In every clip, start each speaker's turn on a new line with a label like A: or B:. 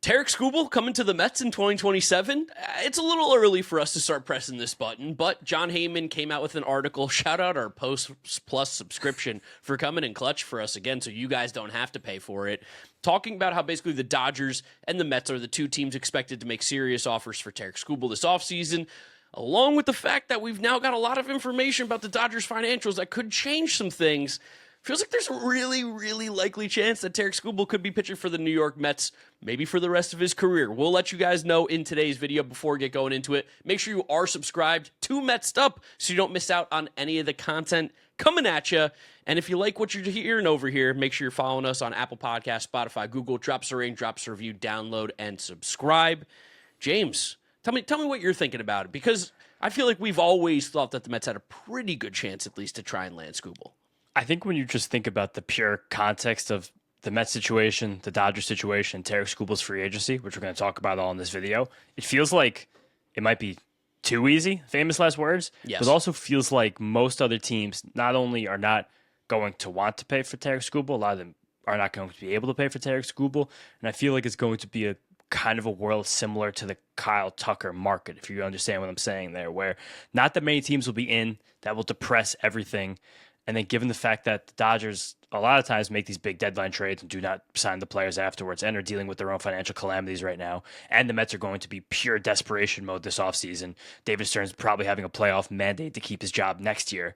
A: Tarik Skubal coming to the Mets in 2027. It's a little early for us to start pressing this button, but John Heyman came out with an article. Shout out our Post Plus subscription for coming in clutch for us again, so you guys don't have to pay for it. Talking about how basically the Dodgers and the Mets are the two teams expected to make serious offers for Tarik Skubal this offseason, along with the fact that we've now got a lot of information about the Dodgers' financials that could change some things. Feels like there's a really, really likely chance that Tarik Skubal could be pitching for the New York Mets, maybe for the rest of his career. We'll let you guys know in today's video before we get going into it. Make sure you are subscribed to Mets'd Up so you don't miss out on any of the content coming at you. And if you like what you're hearing over here, make sure you're following us on Apple Podcasts, Spotify, Google. Drop us a rating, drop us a review, download, and subscribe. James, tell me what you're thinking about it, because I feel like we've always thought that the Mets had a pretty good chance at least to try and land Skubal.
B: I think when you just think about the pure context of the Mets situation, the Dodgers situation, Tarik Skubal's free agency, which we're going to talk about all in this video, it feels like it might be too easy, famous last words,
A: yes.
B: But it also feels like most other teams not only are not going to want to pay for Tarik Skubal, a lot of them are not going to be able to pay for Tarik Skubal, and I feel like it's going to be a kind of a world similar to the Kyle Tucker market, if you understand what I'm saying there, where not that many teams will be in, that will depress everything. And then given the fact that the Dodgers a lot of times make these big deadline trades and do not sign the players afterwards and are dealing with their own financial calamities right now, and the Mets are going to be pure desperation mode this offseason, David Stern's probably having a playoff mandate to keep his job next year,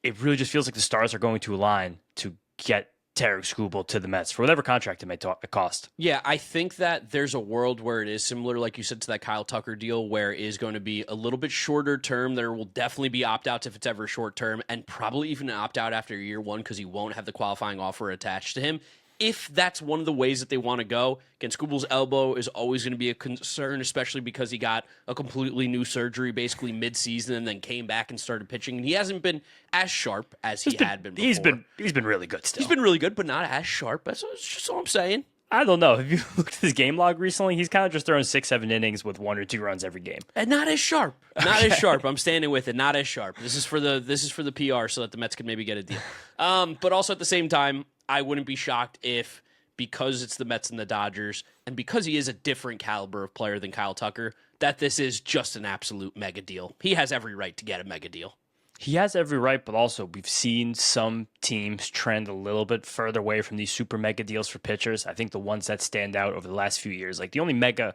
B: it really just feels like the stars are going to align to get Tarik Skubal to the Mets for whatever contract it may cost.
A: Yeah, I think that there's a world where it is similar, like you said, to that Kyle Tucker deal, where it is going to be a little bit shorter term. There will definitely be opt-outs if it's ever short term, and probably even an opt-out after year one because he won't have the qualifying offer attached to him. If that's one of the ways that they want to go, again, Skubal's elbow is always going to be a concern, especially because he got a completely new surgery basically mid-season and then came back and started pitching. And he hasn't been as sharp as he had been before.
B: He's been really good still.
A: He's been really good, but not as sharp. That's just all I'm saying.
B: I don't know. Have you looked at his game log recently? He's kind of just throwing 6-7 innings with 1 or 2 runs every game.
A: And not as sharp. Not as sharp. I'm standing with it. Not as sharp. This is for the PR so that the Mets can maybe get a deal. But also at the same time, I wouldn't be shocked if, because it's the Mets and the Dodgers, and because he is a different caliber of player than Kyle Tucker, that this is just an absolute mega deal. He has every right to get a mega deal.
B: He has every right, but also we've seen some teams trend a little bit further away from these super mega deals for pitchers. I think the ones that stand out over the last few years, like the only mega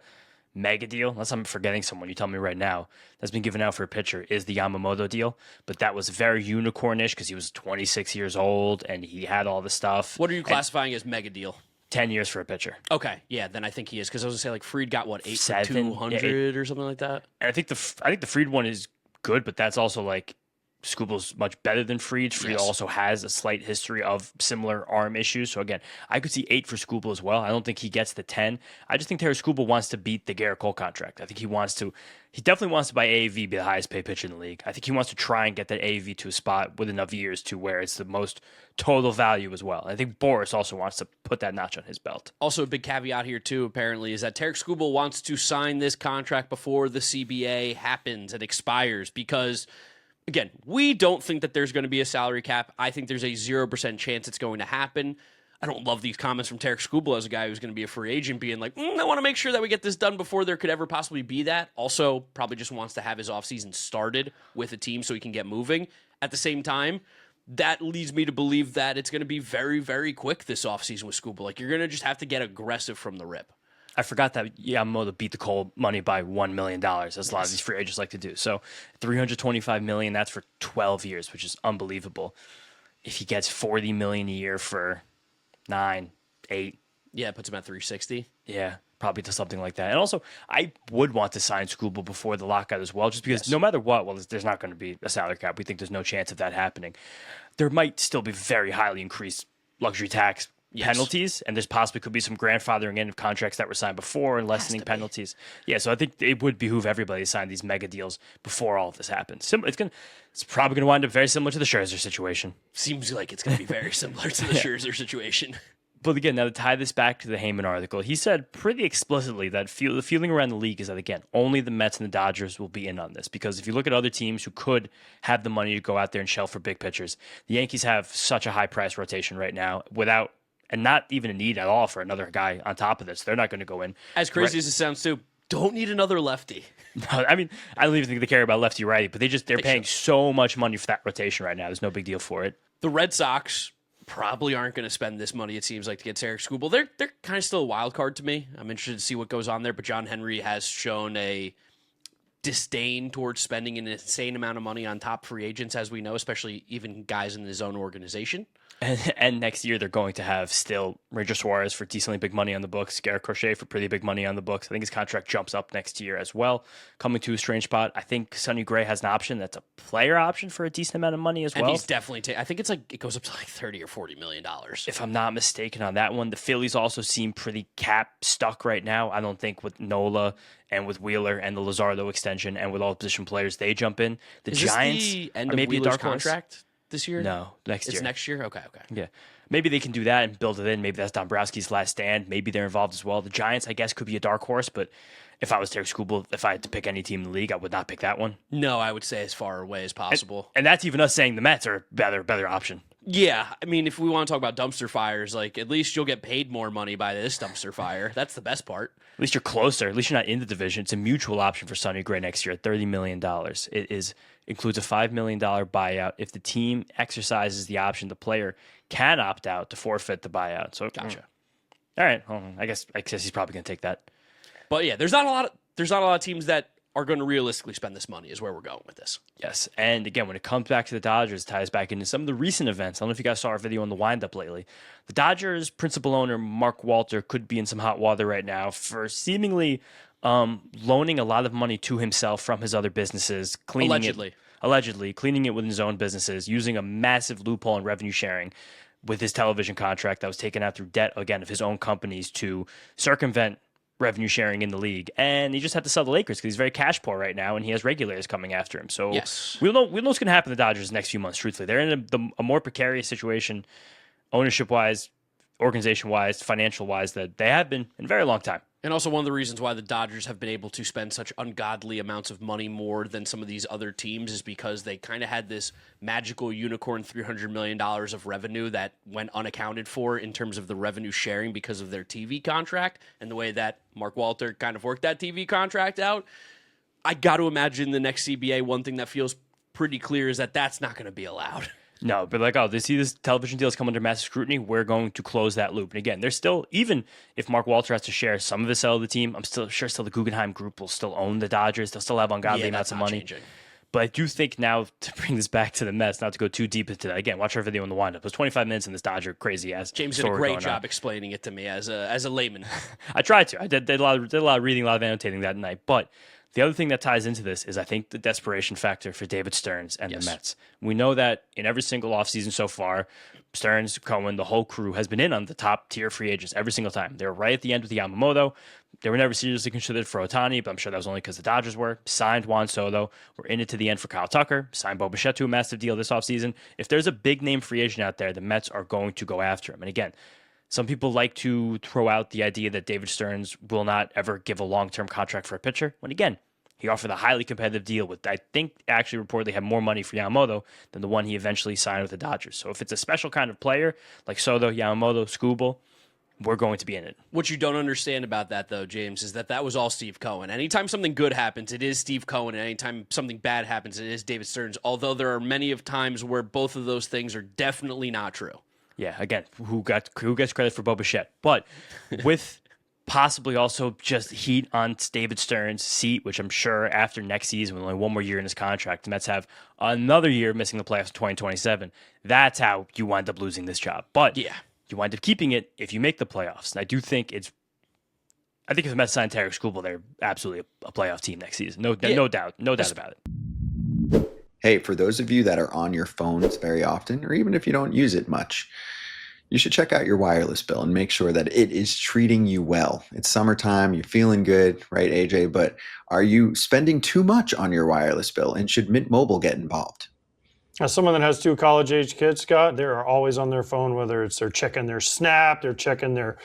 B: deal, unless I'm forgetting someone, you tell me right now, that's been given out for a pitcher is the Yamamoto deal. But that was very unicornish because he was 26 years old and he had all the stuff.
A: What are you classifying as mega deal?
B: 10 years for a pitcher.
A: Okay, yeah, then I think he is, because I was going to say, like, Fried got, what, 8 for
B: 7,
A: 200 or something like that?
B: And I think the Fried one is good, but that's also, like, Skubal's much better than Fried. Fried also has a slight history of similar arm issues. So again, I could see 8 for Skubal as well. I don't think he gets the 10. I just think Tarik Skubal wants to beat the Garrett Cole contract. I think he definitely wants to buy AAV, be the highest paid pitcher in the league. I think he wants to try and get that AAV to a spot with enough years to where it's the most total value as well. I think Boris also wants to put that notch on his belt.
A: Also, a big caveat here too, apparently, is that Tarik Skubal wants to sign this contract before the CBA happens and expires, because again, we don't think that there's going to be a salary cap. I think there's a 0% chance it's going to happen. I don't love these comments from Tarik Skubal as a guy who's going to be a free agent being like, I want to make sure that we get this done before there could ever possibly be that. Also, probably just wants to have his offseason started with a team so he can get moving. At the same time, that leads me to believe that it's going to be very, very quick this offseason with Skubal. Like, you're going to just have to get aggressive from the rip.
B: I forgot that Yamamoto beat the Cole money by $1 million, as a lot of these free agents like to do. So $325 million, that's for 12 years, which is unbelievable. If he gets $40 million a year for 9, 8.
A: Yeah, it puts him at 360.
B: Yeah, probably to something like that. And also, I would want to sign Skubal before the lockout as well, just because no matter what, well, there's not going to be a salary cap. We think there's no chance of that happening. There might still be very highly increased luxury tax penalties, and there's possibly could be some grandfathering in of contracts that were signed before and lessening penalties. Yeah, so I think it would behoove everybody to sign these mega deals before all of this happens. It's probably going to wind up very similar to the Scherzer situation.
A: Seems like it's going to be very similar to the Scherzer situation.
B: But again, now to tie this back to the Heyman article, he said pretty explicitly that the feeling around the league is that, again, only the Mets and the Dodgers will be in on this. Because if you look at other teams who could have the money to go out there and shell for big pitchers, the Yankees have such a high price rotation right now without and not even a need at all for another guy on top of this. They're not going to go in.
A: As crazy as it sounds too, don't need another lefty.
B: No, I mean, I don't even think they care about lefty righty, but they're paying so much money for that rotation right now. There's no big deal for it.
A: The Red Sox probably aren't going to spend this money, it seems like, to get Tarik Skubal. They're kind of still a wild card to me. I'm interested to see what goes on there, but John Henry has shown a disdain towards spending an insane amount of money on top free agents, as we know, especially even guys in his own organization.
B: And next year they're going to have still Ranger Suarez for decently big money on the books, Garrett Crochet for pretty big money on the books. I think his contract jumps up next year as well, coming to a strange spot. I think Sonny Gray has an option that's a player option for a decent amount of money as well.
A: And he's definitely I think it's like it goes up to like $30 or $40 million.
B: If I'm not mistaken on that one. The Phillies also seem pretty cap stuck right now. I don't think with Nola and with Wheeler and the Luzardo extension and with all position players they jump in. The Giants
A: the end
B: are
A: of
B: maybe
A: Wheeler's
B: a dark horse.
A: contract this year?
B: No, next year.
A: It's next year? Okay.
B: Yeah. Maybe they can do that and build it in. Maybe that's Dombrowski's last stand. Maybe they're involved as well. The Giants, I guess, could be a dark horse, but if I was Tarik Skubal, if I had to pick any team in the league, I would not pick that one.
A: No, I would say as far away as possible.
B: And that's even us saying the Mets are a better option.
A: Yeah, I mean, if we want to talk about dumpster fires, like at least you'll get paid more money by this dumpster fire. That's the best part.
B: At least you're closer. At least you're not in the division. It's a mutual option for Sonny Gray next year at $30 million. It includes a $5 million buyout. If the team exercises the option, the player can opt out to forfeit the buyout. So,
A: gotcha.
B: All right. Well, I guess he's probably going to take that.
A: But yeah, there's not a lot of teams that are going to realistically spend this money is where we're going with this.
B: Yes. And again, when it comes back to the Dodgers, it ties back into some of the recent events. I don't know if you guys saw our video on the windup lately. The Dodgers principal owner, Mark Walter, could be in some hot water right now for seemingly loaning a lot of money to himself from his other businesses. Allegedly cleaning it within his own businesses, using a massive loophole in revenue sharing with his television contract that was taken out through debt, again, of his own companies to circumvent revenue sharing in the league. And he just had to sell the Lakers because he's very cash poor right now and he has regulators coming after him. So
A: yes,
B: we don't know what's going to happen to the Dodgers the next few months, truthfully. They're in a more precarious situation, ownership-wise, organization-wise, financial-wise, that they have been in a very long time.
A: And also one of the reasons why the Dodgers have been able to spend such ungodly amounts of money more than some of these other teams is because they kind of had this magical unicorn $300 million of revenue that went unaccounted for in terms of the revenue sharing because of their TV contract and the way that Mark Walter kind of worked that TV contract out. I got to imagine the next CBA, one thing that feels pretty clear is that that's not going to be allowed.
B: No, but like, they see this television deal is coming under massive scrutiny. We're going to close that loop. And again, there's still, even if Mark Walter has to share some of the sell of the team, I'm still sure the Guggenheim Group will still own the Dodgers. They'll still have ungodly amounts of money.
A: Changing.
B: But I do think now, to bring this back to the Mets, not to go too deep into that, again, watch our video on the windup. It was 25 minutes in this Dodger crazy ass.
A: James did a great job explaining it to me as a layman.
B: I tried to. I did a lot of reading, a lot of annotating that night. But the other thing that ties into this is, I think, the desperation factor for David Stearns and the Mets. We know that in every single offseason so far, Stearns, Cohen, the whole crew has been in on the top tier free agents every single time. They were right at the end with Yamamoto. They were never seriously considered for Ohtani, but I'm sure that was only because the Dodgers were. Signed Juan Soto. We're in it to the end for Kyle Tucker. Signed Bo Bichette to a massive deal this offseason. If there's a big name free agent out there, the Mets are going to go after him. And again, some people like to throw out the idea that David Stearns will not ever give a long-term contract for a pitcher, when again, he offered a highly competitive deal with, I think, actually reportedly had more money for Yamamoto than the one he eventually signed with the Dodgers. So if it's a special kind of player like Soto, Yamamoto, Skubal, we're going to be in it.
A: What you don't understand about that, though, James, is that was all Steve Cohen. Anytime something good happens, it is Steve Cohen. And anytime something bad happens, it is David Stearns. Although there are many of times where both of those things are definitely not true.
B: Yeah, again, who gets credit for Bo Bichette? But with possibly also just heat on David Stearns' seat, which I'm sure after next season, with only one more year in his contract, the Mets have another year missing the playoffs in 2027. That's how you wind up losing this job. But yeah, you wind up keeping it if you make the playoffs. And I do think if the Mets sign Tarik Skubal, they're absolutely a playoff team next season. No doubt about it.
C: Hey, for those of you that are on your phones very often, or even if you don't use it much, you should check out your wireless bill and make sure that it is treating you well. It's summertime, you're feeling good, right, AJ? But are you spending too much on your wireless bill, and should Mint Mobile get involved?
D: As someone that has 2 college-age kids, Scott, they are always on their phone, whether it's they're checking their Snap, they're checking their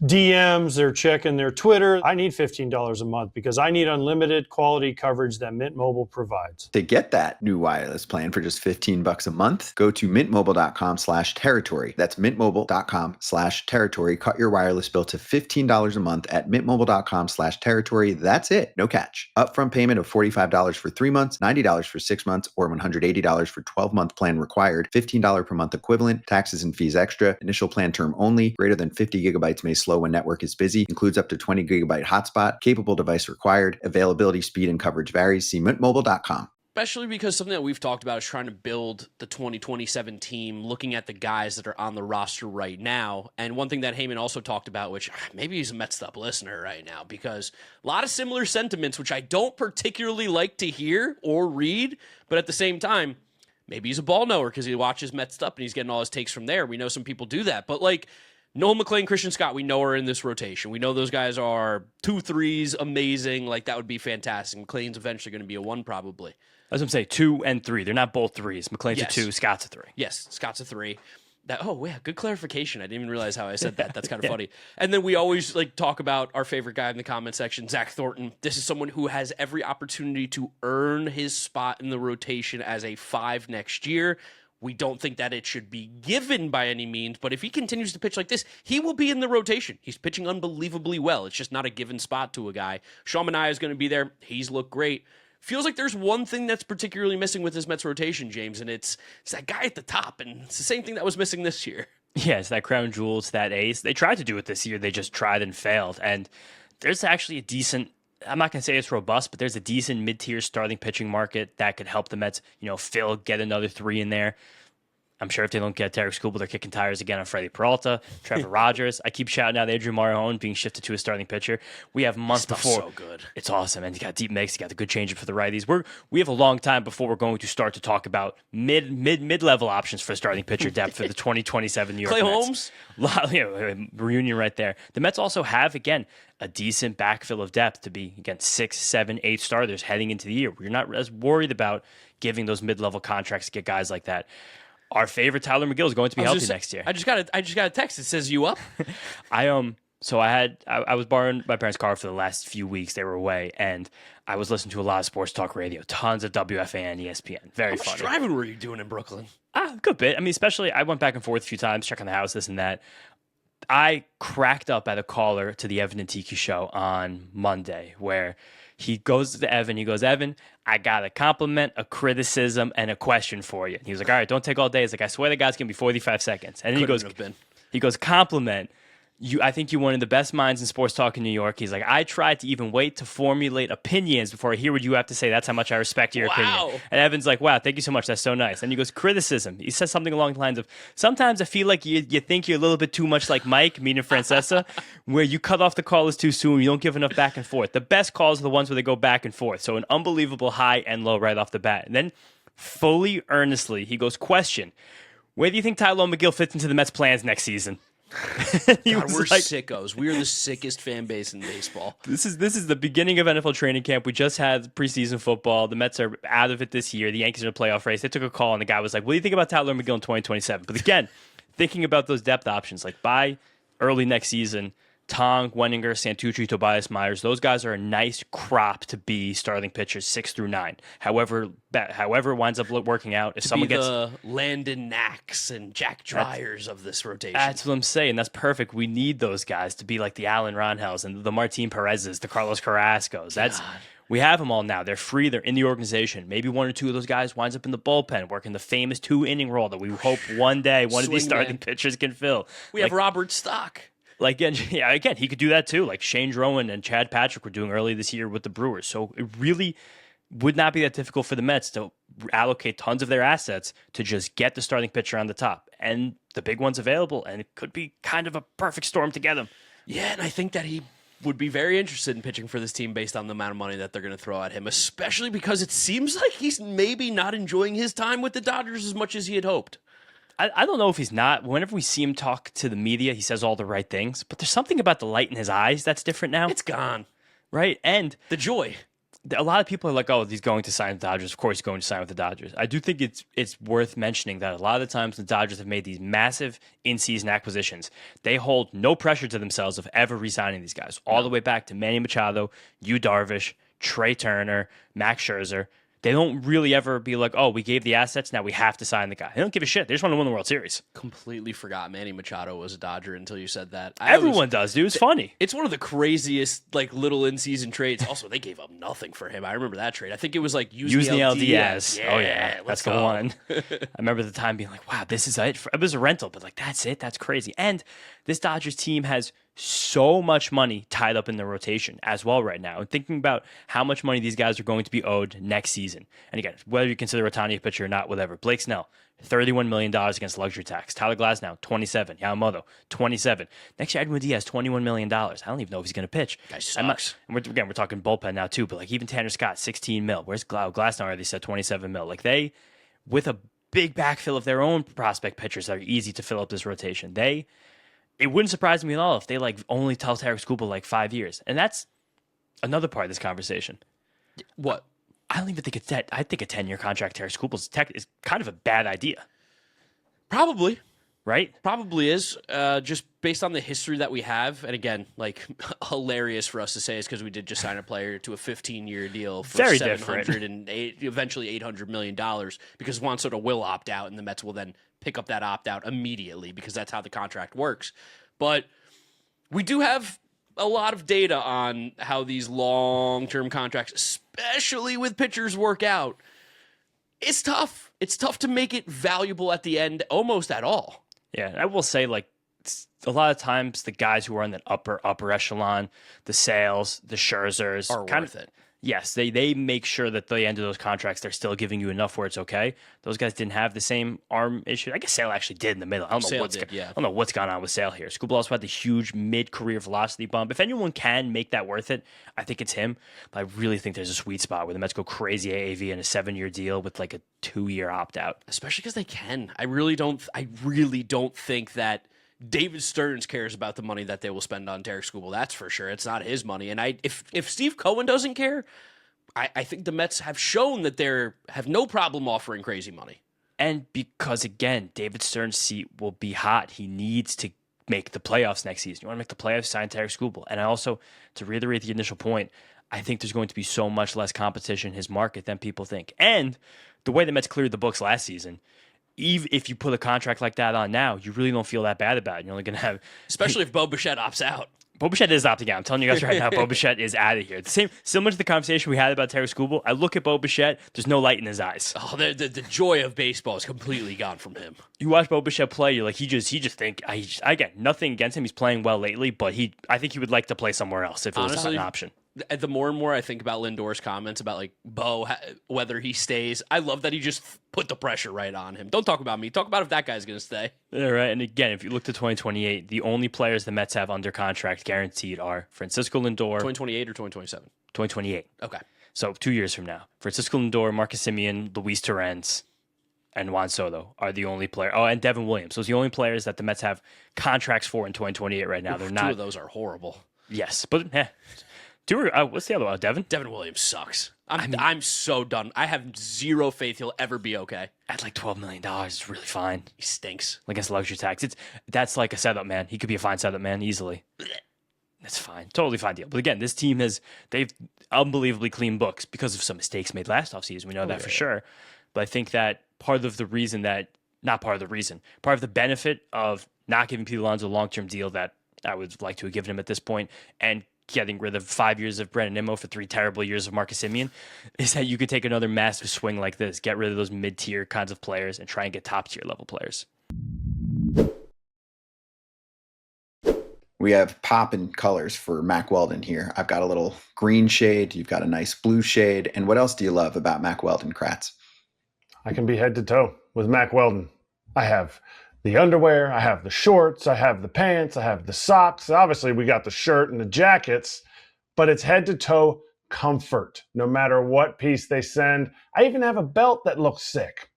D: DMs, they're checking their Twitter. I need $15 a month because I need unlimited quality coverage that Mint Mobile provides.
C: To get that new wireless plan for just $15 a month, go to mintmobile.com/territory. That's mintmobile.com/territory. Cut your wireless bill to $15 a month at mintmobile.com/territory. That's it. No catch. Upfront payment of $45 for 3 months, $90 for 6 months, or $180 for 12-month plan required. $15 per month equivalent. Taxes and fees extra. Initial plan term only. Greater than 50 gigabytes may slow when network is busy. Includes up to 20 gigabyte hotspot. Capable device required. Availability, speed, and coverage varies. See mintmobile.com.
A: Especially because something that we've talked about is trying to build the 2027 team, looking at the guys that are on the roster right now. And one thing that Heyman also talked about, which maybe he's a Mets'd up listener right now, because a lot of similar sentiments, which I don't particularly like to hear or read, but at the same time, maybe he's a ball knower because he watches Mets'd up and he's getting all his takes from there. We know some people do that. But like Noah McClain, Christian Scott, we know are in this rotation. We know those guys are 2 threes, amazing. Like that would be fantastic. McClain's eventually going to be a 1 probably.
B: I was going to say 2 and 3. They're not both 3s. McClain's a 2, Scott's a 3.
A: Yes, Scott's a 3. Yeah, good clarification. I didn't even realize how I said that. That's kind of funny. And then we always like talk about our favorite guy in the comment section, Zach Thornton. This is someone who has every opportunity to earn his spot in the rotation as a 5 next year. We don't think that it should be given by any means, but if he continues to pitch like this, he will be in the rotation. He's pitching unbelievably well. It's just not a given spot to a guy. Sean Manaea is going to be there. He's looked great. Feels like there's one thing that's particularly missing with this Mets rotation, James, and it's that guy at the top, and it's the same thing that was missing this year.
B: Yeah, it's that crown jewel, it's that ace. They tried to do it this year. They just tried and failed. And there's actually a decent, I'm not going to say it's robust, but there's a decent mid-tier starting pitching market that could help the Mets, get another 3 in there. I'm sure if they don't get Tarik Skubal, they're kicking tires again on Freddie Peralta, Trevor Rogers. I keep shouting out Adrian Marjon being shifted to a starting pitcher. We have months before.
A: So good.
B: It's awesome. And you got deep mix. You got the good changeup for the righties. We have a long time before we're going to start to talk about mid-level options for starting pitcher depth for the 2027 New York
A: Clay
B: Mets.
A: Holmes?
B: Reunion right there. The Mets also have, again, a decent backfill of depth to be, again, 6, 7, 8 starters heading into the year. We're not as worried about giving those mid-level contracts to get guys like that. Our favorite Tyler McGill is going to be healthy next year.
A: I just got a text. It says you up.
B: I was borrowing my parents' car for the last few weeks. They were away, and I was listening to a lot of sports talk radio, tons of WFAN, ESPN. Very funny.
A: How much driving were you doing in Brooklyn?
B: Good bit. I mean, especially I went back and forth a few times, checking the house, this and that. I cracked up at a caller to the Evan and Tiki show on Monday where he goes to Evan. He goes, Evan, I got a compliment, a criticism, and a question for you. And he was like, all right, don't take all day. He's like, I swear to God, it's going to be 45 seconds. And then he goes, compliment. I think you're one of the best minds in sports talk in New York. He's like, I tried to even wait to formulate opinions before I hear what you have to say. That's how much I respect your opinion. And Evan's like, wow, thank you so much. That's so nice. And he goes, criticism. He says something along the lines of, sometimes I feel like you think you're a little bit too much like Mike, meaning Francesa, where you cut off the callers too soon. You don't give enough back and forth. The best calls are the ones where they go back and forth. So an unbelievable high and low right off the bat. And then fully earnestly, he goes, question, where do you think Tyler McGill fits into the Mets' plans next season?
A: God, we're sickos. We are the sickest fan base in baseball.
B: This is the beginning of NFL training camp. We just had preseason football. The Mets are out of it this year. The Yankees are in a playoff race. They took a call, and the guy was like, what do you think about Tyler McGill in 2027? But again, thinking about those depth options, like by early next season, Tong, Wenninger, Santucci, Tobias Myers, those guys are a nice crop to be starting pitchers 6 through 9. However it winds up working out, if someone gets
A: the Landon Knacks and Jack Dryers of this rotation.
B: That's what I'm saying. That's perfect. We need those guys to be like the Alan Ronhells and the Martin Perez's, the Carlos Carrascos. We have them all now. They're free. They're in the organization. Maybe 1 or 2 of those guys winds up in the bullpen, working the famous 2-inning role that we hope one day one of these starting pitchers can fill.
A: We have Robert Stock.
B: Again, he could do that too. Like Shane Drowan and Chad Patrick were doing early this year with the Brewers. So it really would not be that difficult for the Mets to allocate tons of their assets to just get the starting pitcher on the top. And the big one's available, and it could be kind of a perfect storm to get him.
A: Yeah, and I think that he would be very interested in pitching for this team based on the amount of money that they're going to throw at him, especially because it seems like he's maybe not enjoying his time with the Dodgers as much as he had hoped.
B: I don't know if he's not. Whenever we see him talk to the media, he says all the right things. But there's something about the light in his eyes that's different now.
A: It's gone.
B: Right? And
A: the joy.
B: a lot of people are like, oh, he's going to sign with the Dodgers. Of course he's going to sign with the Dodgers. I do think it's worth mentioning that a lot of the times the Dodgers have made these massive in-season acquisitions. They hold no pressure to themselves of ever re-signing these guys. All the way back to Manny Machado, Yu Darvish, Trey Turner, Max Scherzer. They don't really ever be like, oh, we gave the assets, now we have to sign the guy. They don't give a shit. They just want to win the World Series.
A: Completely forgot Manny Machado was a Dodger until you said that.
B: Everyone does, dude. It's funny.
A: It's one of the craziest like little in-season trades. Also, they gave up nothing for him. I remember that trade. I think it was like Yusniel Diaz.
B: Oh yeah, that's the one. I remember the time being like, wow, this is it. It was a rental, but like that's it. That's crazy. And this Dodgers team has so much money tied up in the rotation as well right now. And thinking about how much money these guys are going to be owed next season. And again, whether you consider Ohtani a pitcher or not, whatever. Blake Snell, $31 million against luxury tax. Tyler Glasnow, 27. Yamamoto, 27. Next year, Edwin Diaz, $21 million. I don't even know if he's going to pitch.
A: Guy sucks.
B: We're talking bullpen now too, but like even Tanner Scott, 16 mil. Where's Glasnow already said 27 mil? Like they, with a big backfill of their own prospect pitchers that are easy to fill up this rotation, it wouldn't surprise me at all if they like only tell Tarik Skubal like 5 years. And that's another part of this conversation.
A: What?
B: I don't even think it's that. I think a 10-year contract Tarik Skubal is kind of a bad idea.
A: Probably.
B: Right?
A: Probably is. Just based on the history that we have. And again, like hilarious for us to say is because we did just sign a player to a 15-year deal for
B: Very
A: $700 and eventually $800 million because Juan Soto will opt out and the Mets will then pick up that opt-out immediately because that's how the contract works. But we do have a lot of data on how these long-term contracts, especially with pitchers, work out. It's tough. It's tough to make it valuable at the end almost at all.
B: Yeah, I will say, like, a lot of times the guys who are in that upper echelon, the Sales, the Scherzers,
A: Are worth it.
B: Yes, they make sure that the end of those contracts, they're still giving you enough where it's okay. Those guys didn't have the same arm issue. I guess Sale actually did in the middle. I don't know what's gone on with Sale here. Skubal also had the huge mid-career velocity bump. If anyone can make that worth it, I think it's him. But I really think there's a sweet spot where the Mets go crazy AAV in a 7-year deal with like a 2-year opt-out.
A: Especially because they can. I really don't think that David Stearns cares about the money that they will spend on Tarik Skubal. That's for sure. It's not his money. And if Steve Cohen doesn't care, I think the Mets have shown that they have no problem offering crazy money.
B: And because, again, David Stearns' seat will be hot. He needs to make the playoffs next season. You want to make the playoffs, sign Tarik Skubal. And I also, to reiterate the initial point, I think there's going to be so much less competition in his market than people think. And the way the Mets cleared the books last season, even if you put a contract like that on now, you really don't feel that bad about it. You're only going to have...
A: Especially if Bo Bichette opts out.
B: Bo Bichette is opting out. I'm telling you guys right now, Bo Bichette is out of here. Similar to the conversation we had about Tarik Skubal, I look at Bo Bichette, there's no light in his eyes.
A: Oh, the joy of baseball is completely gone from him.
B: You watch Bo Bichette play, you're like, he just think, again, nothing against him. He's playing well lately, but I think he would like to play somewhere else if it was not an option.
A: The more and more I think about Lindor's comments about like Bo, whether he stays, I love that he just put the pressure right on him. Don't talk about me. Talk about if that guy's going to stay.
B: Yeah, right. And again, if you look to 2028, the only players the Mets have under contract guaranteed are Francisco Lindor.
A: 2028 or 2027?
B: 2028.
A: Okay.
B: So 2 years from now. Francisco Lindor, Marcus Semien, Luis Torrens, and Juan Soto are the only player. Oh, and Devin Williams. Those are the only players that the Mets have contracts for in 2028 right now. They're not.
A: Two of those are horrible.
B: Yes, but what's the other one? Devin
A: Williams sucks. I'm so done. I have zero faith he'll ever be okay.
B: At like $12 million, it's really fine.
A: He stinks.
B: Against luxury tax. That's like a setup man. He could be a fine setup man easily. That's fine. Totally fine deal. But again, this team they've unbelievably clean books because of some mistakes made last offseason. We know that for sure. But I think that part of the benefit of not giving Pete Alonso a long-term deal that I would like to have given him at this point and getting rid of 5 years of Brandon Nimmo for 3 terrible years of Marcus Semien is that you could take another massive swing like this, get rid of those mid-tier kinds of players, and try and get top-tier level players.
C: We have poppin' colors for Mac Weldon here. I've got a little green shade. You've got a nice blue shade. And what else do you love about Mac Weldon, Kratz?
D: I can be head to toe with Mac Weldon. I have the underwear, I have the shorts, I have the pants, I have the socks. Obviously, we got the shirt and the jackets, but it's head to toe comfort, no matter what piece they send. I even have a belt that looks sick.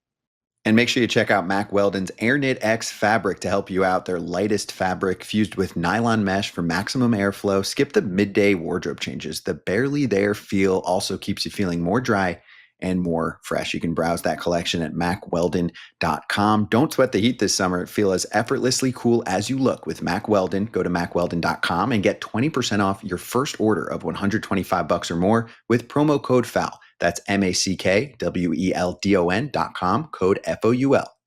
C: And make sure you check out Mack Weldon's AirKnit X fabric to help you out. Their lightest fabric fused with nylon mesh for maximum airflow. Skip the midday wardrobe changes. The barely there feel also keeps you feeling more dry and more fresh. You can browse that collection at MackWeldon.com. Don't sweat the heat this summer. Feel as effortlessly cool as you look with Mack Weldon. Go to MackWeldon.com and get 20% off your first order of $125 or more with promo code FOUL. That's MackWeldon.com, code FOUL.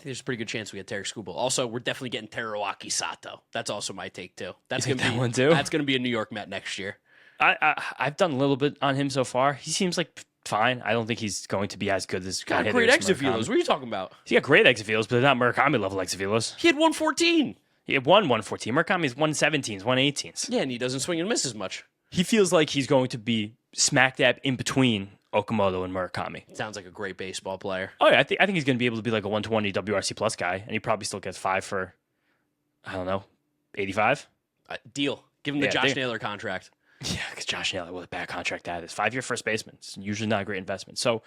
A: There's a pretty good chance we get Tarik Skubal. Also, we're definitely getting Teruaki Sato. That's also my take, too. That's
B: You
A: going
B: think
A: to be
B: that one, too?
A: That's going to be a New York Met next year.
B: I've done a little bit on him so far. He seems like fine. I don't think he's going to be as good as
A: Got great exit feelers. What are you talking about?
B: He got great exit feelers, but they're not Murakami level exit feelers.
A: He had 114.
B: He had 114. Murakami's 117s, 118s.
A: Yeah, and he doesn't swing and miss as much.
B: He feels like he's going to be smack dab in between Okamoto and Murakami.
A: Sounds like a great baseball player.
B: Oh yeah, I think he's going to be able to be like a 120 WRC plus guy, and he probably still gets 5 for, I don't know, 85.
A: Deal. Give him the Josh Naylor contract.
B: Yeah, because Josh Naylor, what a bad contract that is. 5-year first baseman. It's usually not a great investment. So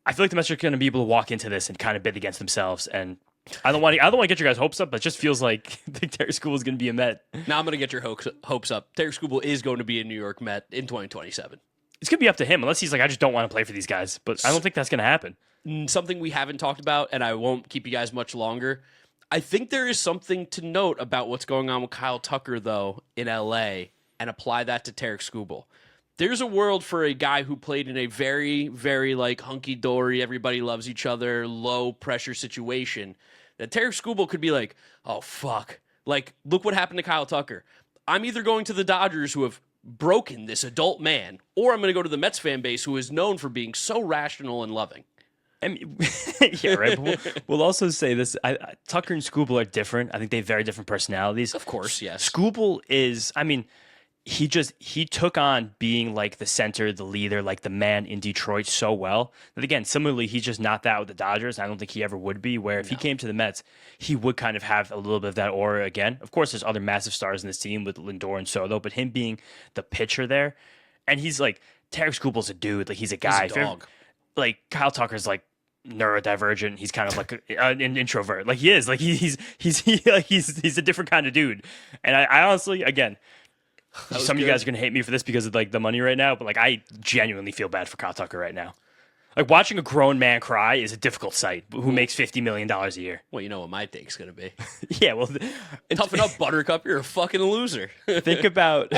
B: I feel like the Mets are going to be able to walk into this and kind of bid against themselves. And I don't want to get your guys' hopes up, but it just feels like Tarik Skubal is going to be a Met.
A: Now I'm going to get your hopes up. Tarik Skubal is going to be a New York Met in 2027.
B: It's going to be up to him, unless he's like, I just don't want to play for these guys. But I don't think that's going to happen.
A: Something we haven't talked about, and I won't keep you guys much longer. I think there is something to note about what's going on with Kyle Tucker, though, in L.A., and apply that to Tarik Skubal. There's a world for a guy who played in a very, very like hunky-dory, everybody loves each other, low-pressure situation, that Tarik Skubal could be like, oh, fuck. Like, look what happened to Kyle Tucker. I'm either going to the Dodgers, who have broken this adult man, or I'm going to go to the Mets fan base, who is known for being so rational and loving.
B: I mean, yeah, right. But we'll also say this. Tucker and Skubal are different. I think they have very different personalities.
A: Of course, yes.
B: Skubal is, I mean, he took on being like the center, the leader, like the man in Detroit so well. But again, similarly, he's just not that with the Dodgers. I don't think he ever would be, where if he came to the Mets, he would kind of have a little bit of that aura again. Of course, there's other massive stars in this team with Lindor and Soto, but him being the pitcher there, and he's like, Tarik Skubal's a dude. Like, he's a guy.
A: He's a dog.
B: Like, Kyle Tucker's like neurodivergent. He's kind of like an introvert. Like, he is. Like, he's a different kind of dude. And I honestly, again, some of you guys are going to hate me for this because of like the money right now, but like I genuinely feel bad for Kyle Tucker right now. Like, watching a grown man cry is a difficult sight. Who makes $50 million a year?
A: Well, you know what my take's going to be.
B: Yeah, well,
A: toughen up, Buttercup. You're a fucking loser.
B: Think about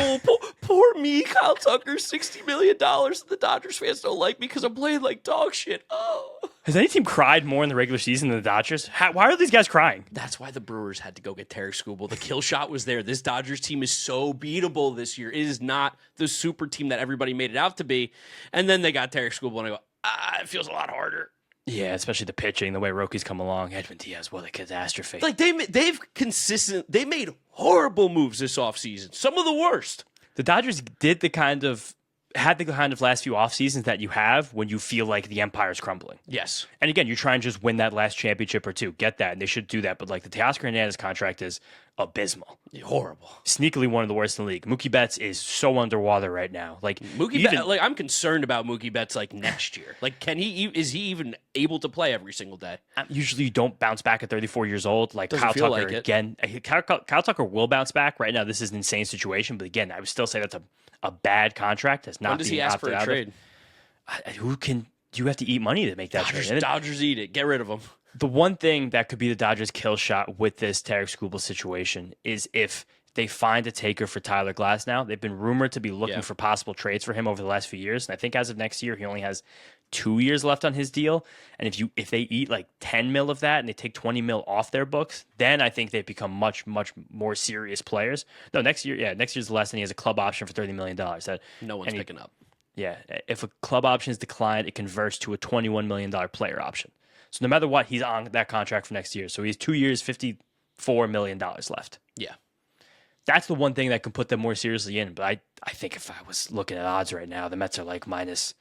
A: poor me, Kyle Tucker. $60 million. The Dodgers fans don't like me because I'm playing like dog shit. Oh.
B: Has any team cried more in the regular season than the Dodgers? Why are these guys crying?
A: That's why the Brewers had to go get Tarik Skubal. The kill shot was there. This Dodgers team is so beatable this year. It is not the super team that everybody made it out to be. And then they got Tarik Skubal, and I go, it feels a lot harder.
B: Yeah, especially the pitching, the way Rocky's come along. Edwin Diaz, what a catastrophe.
A: Like, they made horrible moves this offseason. Some of the worst.
B: The Dodgers had the kind of last few off seasons that you have when you feel like the empire's crumbling.
A: Yes.
B: And again, you're trying to just win that last championship or two. Get that, and they should do that. But like, the Teoscar Hernandez contract is abysmal.
A: Horrible.
B: Sneakily one of the worst in the league. Mookie Betts is so underwater right now. Like,
A: Betts, like, I'm concerned about Mookie Betts like next year. Like, is he even able to play every single day?
B: Usually you don't bounce back at 34 years old. Like,
A: Doesn't
B: Kyle
A: feel
B: Tucker
A: like it.
B: again. Kyle Tucker will bounce back. Right now, this is an insane situation. But again, I would still say that's a bad contract. That's not.
A: When does he ask for a trade?
B: You have to eat money to make that trade.
A: Dodgers eat it. Get rid of him.
B: The one thing that could be the Dodgers' kill shot with this Tarik Skubal situation is if they find a taker for Tyler Glasnow. They've been rumored to be looking for possible trades for him over the last few years. And I think as of next year, he only has 2 years left on his deal. And if they eat like 10 mil of that and they take 20 mil off their books, then I think they've become much, much more serious players. No, next year's the last thing. He has a club option for $30 million. That
A: no one's picking up.
B: Yeah. If a club option is declined, it converts to a $21 million player option. So no matter what, he's on that contract for next year. So he's 2 years, $54 million left.
A: Yeah.
B: That's the one thing that can put them more seriously in. But I think if I was looking at odds right now, the Mets are like minus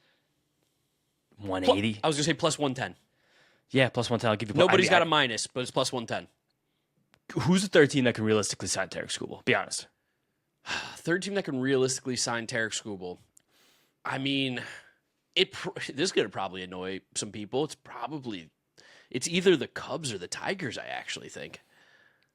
B: 180.
A: I was going to say plus 110.
B: Yeah, plus 110. I'll give you.
A: Nobody's got a minus, but it's plus 110.
B: Who's the third team that can realistically sign Tarik Skubal? Be honest.
A: Third team that can realistically sign Tarik Skubal. I mean, This is going to probably annoy some people. It's either the Cubs or the Tigers, I actually think.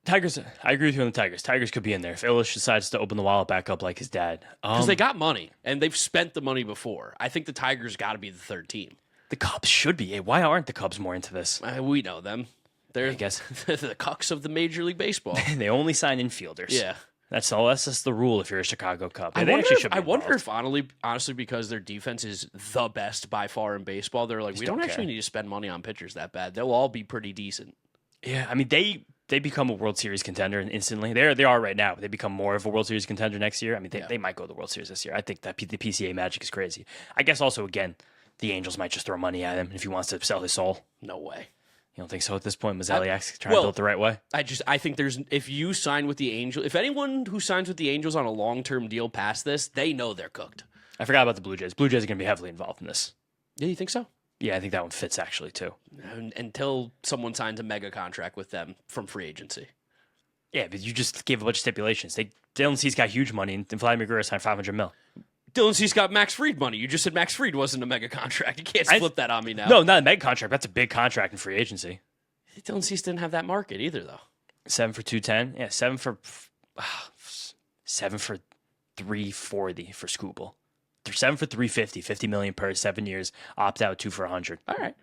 B: Tigers, I agree with you on the Tigers. Tigers could be in there if Illich decides to open the wallet back up like his dad.
A: Because they got money, and they've spent the money before. I think the Tigers got to be the third team.
B: The Cubs should be. Why aren't the Cubs more into this?
A: We know them. They're
B: I guess
A: the cucks of the Major League Baseball.
B: they only sign infielders.
A: Yeah.
B: That's just the rule if you're a Chicago Cub.
A: I
B: They
A: wonder
B: actually
A: if,
B: should be
A: I wonder
B: involved.
A: if honestly, because their defense is the best by far in baseball, they're like, we don't
B: don't
A: actually
B: care.
A: need to spend money on pitchers that bad. They'll all be pretty decent.
B: Yeah, I mean they become a World Series contender instantly. They are right now. They become more of a World Series contender next year. I mean they might go to the World Series this year. I think that the PCA magic is crazy. I guess also again, the Angels might just throw money at him if he wants to sell his soul.
A: No way.
B: You don't think so at this point? Mozeliak's trying to build it the right way.
A: I think if you sign with the Angels, if anyone who signs with the Angels on a long-term deal past this, they know they're cooked.
B: I forgot about the Blue Jays. Blue Jays are going to be heavily involved in this.
A: Yeah, you think so?
B: Yeah, I think that one fits actually too.
A: Until someone signs a mega contract with them from free agency.
B: Yeah, but you just gave a bunch of stipulations. Dylan Cease got huge money, and Vladimir Guerrero signed $500 million.
A: Dylan Cease got Max Fried money. You just said Max Fried wasn't a mega contract. You can't flip that on me now.
B: No, not a mega contract. That's a big contract in free agency.
A: Dylan Cease didn't have that market either, though.
B: 7 for 210. Yeah, 7 for 340 for Skubal. 7 for 350, $50 million per 7 years. Opt out 2 for 100.
A: All right.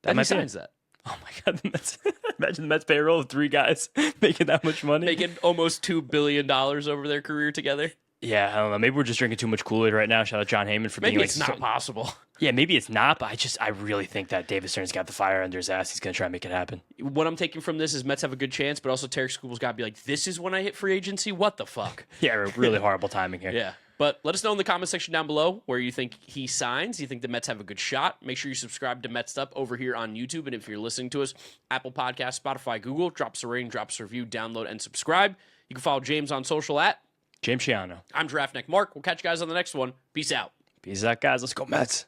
B: That might
A: signs that.
B: Oh my God, the Mets! Imagine the Mets payroll of 3 guys making that much money,
A: Making almost $2 billion over their career together.
B: Yeah, I don't know. Maybe we're just drinking too much Kool-Aid right now. Shout out John Heyman for being
A: Maybe
B: like,
A: it's not possible.
B: Yeah, maybe it's not, but I really think that David Stern's got the fire under his ass. He's going to try and make it happen.
A: What I'm taking from this is Mets have a good chance, but also Tarik Skubal's got to be like, this is when I hit free agency? What the fuck?
B: Yeah, really horrible timing here.
A: Yeah. But let us know in the comment section down below where you think he signs. You think the Mets have a good shot. Make sure you subscribe to Mets'd Up over here on YouTube. And if you're listening to us, Apple Podcasts, Spotify, Google, drop us a rating, drop us a review, download, and subscribe. You can follow James on social at
B: James Shiano.
A: I'm Draft Neck Mark. We'll catch you guys on the next one. Peace out.
B: Peace out, guys. Let's go Mets.